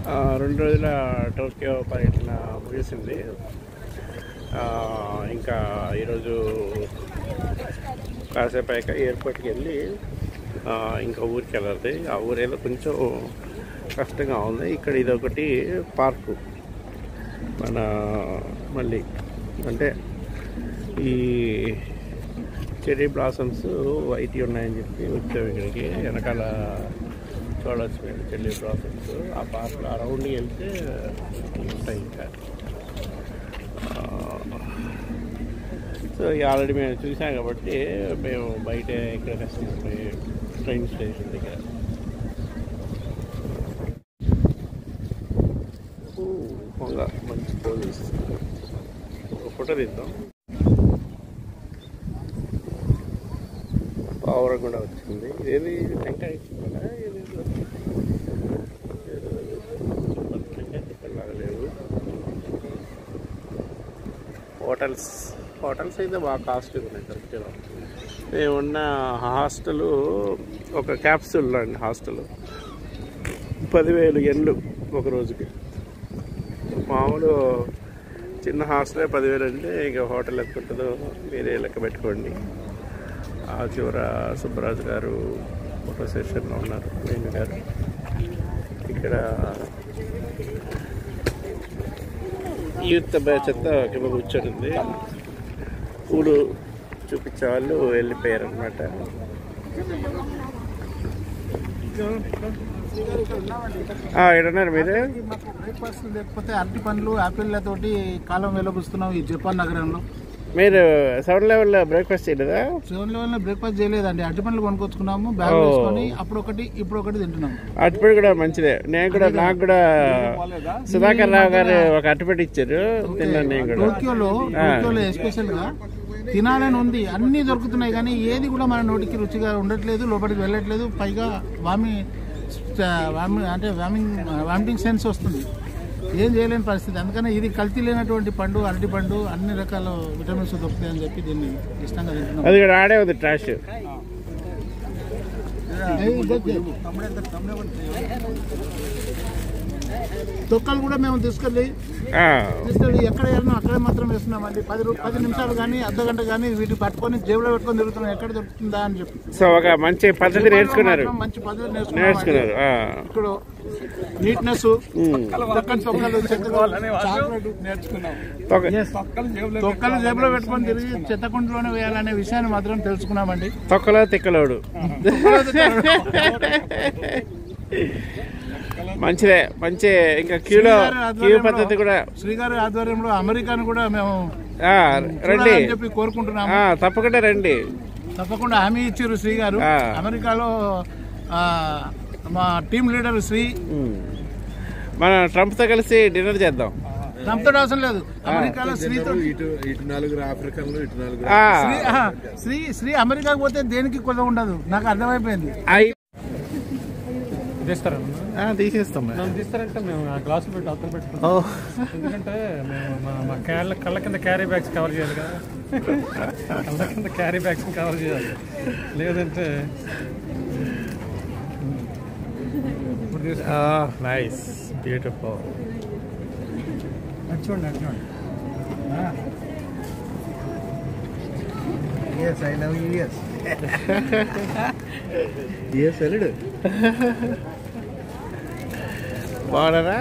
2 రోజుల టోక్యో పర్యటన ముగిసింది. ఇంకా ఈరోజు కాసేపు అయ్యాక ఎయిర్పోర్ట్కి వెళ్ళి ఇంకా ఊరికి వెళ్ళాలి. ఆ ఊరేదో కొంచెం కష్టంగా ఉంది. ఇక్కడ ఇదొకటి పార్కు, మన మళ్ళీ అంటే ఈ చెర్రీ బ్లాసమ్స్ వైట్ ఉన్నాయని చెప్పి వచ్చాము ఇక్కడికి. వెనకాల చూడవచ్చు మీరు చెర్రీ బ్లాసమ్స్. ఆ పార్క్లో అరౌండ్కి వెళ్తే ఉంటాయి. ఇంకా సో ఆల్రెడీ మేము చూసాం కాబట్టి మేము బయట ఇక్కడ రెస్ట్ తీసుకుని ట్రైన్ స్టేషన్ దగ్గర మంచి పోలీస్ ఫోటో తీద్దాం. పావురం కూడా వచ్చింది. ఏది టెంకాయ ఇచ్చిందా? టెంకాయ లేవు. హోటల్స్ అయితే బాగా కాస్ట్లీ ఉన్నాయి. కరెక్ట్గా మేమున్న హాస్టల్ ఒక క్యాప్సూల్ అండి. హాస్టల్ 10,000 yen ఒక రోజుకి. మామూలు చిన్న హాస్టలే 10,000 అంటే ఇక హోటల్ ఎంత ఉంటుందో మీరే లెక్క పెట్టుకోండి. ఆ చివర సుబ్బరాజు గారు ఫోటో సెషన్లో ఉన్నారు, వేణు గారు. ఇక్కడ యూత్ బ్యాచ్ అంతా కింద కూర్చొని పూలు చూపించే వాళ్ళు వెళ్ళిపోయారు అనమాట. ఎక్కడున్నారు మీరే? బ్రేక్ఫాస్ట్ లేకపోతే అరటి పండ్లు యాపిల్లతోటి కాలం వెలబుస్తున్నాం ఈ జపాన్ నగరంలో. మీరు 7 లెవెల్లో బ్రేక్ఫాస్ట్ చేయలేదా? 7 లెవెల్లో బ్రేక్ఫాస్ట్ చేయలేదండి. అరటి పండ్లు కొనుక్కొచ్చుకున్నాము, బ్యాగ్ వేసుకొని అప్పుడు ఒకటి ఇప్పుడు ఒకటి తింటున్నాము. అరటిపండు కూడా మంచిదే. నాకు కూడా సుధాకర్ రావు గారు ఒక అరటిపండు ఇచ్చారు, తిన్నాను నేను కూడా. టోక్యోలో ఎస్పెషల్ గా తినాలని ఉంది, అన్ని దొరుకుతున్నాయి కానీ ఏది కూడా మన నోటికి రుచిగా ఉండట్లేదు, లోపలికి వెళ్ళట్లేదు. పైగా వామిటింగ్ సెన్స్ వస్తుంది, ఏం చేయలేని పరిస్థితి. అందుకని ఇది కల్తీ లేనటువంటి పండు, అరటి పండు, అన్ని రకాల విటమిన్స్ దొరుకుతాయని చెప్పి దీన్ని ఇష్టంగా తింటున్నాం. అది కూడా ఆడే ఉంది ట్రాష్. తొక్కలు కూడా మేము తీసుకెళ్ళి ఎక్కడ వెళ్ళినా అక్కడే మాత్రం వేస్తున్నామండి. 10 నిమిషాలు కానీ అర్ధగంట కానీ వీటిని పట్టుకొని జేబులో పెట్టుకొని తిరుగుతున్నాం, ఎక్కడ దొరుకుతుందా అని చెప్పి. సో ఒక మంచి పద్ధతి నేర్చుకున్నారు. ఇక్కడ నీట్నెస్, తొక్కలు జేబులో పెట్టుకొని తిరిగి చెత్తకుంటలోనే వేయాలనే విషయాన్ని మాత్రం తెలుసుకున్నామండి. తొక్కలో తిక్కలోడు మంచిదే, మంచి. ఇంకా క్యూ పద్ధతి కూడా శ్రీగారి ఆధ్వర్యంలో అమెరికాను కూడా మేము రండి చెప్పి కోరుకుంటున్నాము. తప్పకుండా రండి. తప్పకుండా హామీ ఇచ్చారు శ్రీగారు. అమెరికాలో మా టీం లీడర్ శ్రీ, మన ట్రంప్ తో కలిసి డిన్నర్ చేద్దాం. ట్రంప్ తో అవసరం లేదు, అమెరికాలో శ్రీతో. శ్రీ అమెరికాకు పోతే దేనికి కొద్ద ఉండదు, నాకు అర్థమైపోయింది. తీసేస్తాం. తీస్తారంటే మేము గ్లాసులు పెట్టి అవతల పెట్టుకుంటాం. ఎందుకంటే మేము మా కళ్ళ కింద క్యారీ బ్యాగ్స్ కవర్ చేయాలి కదా, కళ్ళ కింద క్యారీ బ్యాగ్స్ కవర్ చేయాలి. లేదంటే నైస్, బ్యూటిఫుల్. చూడండి. Yes, I love you. Yes. Yes, already. బాగున్నారా?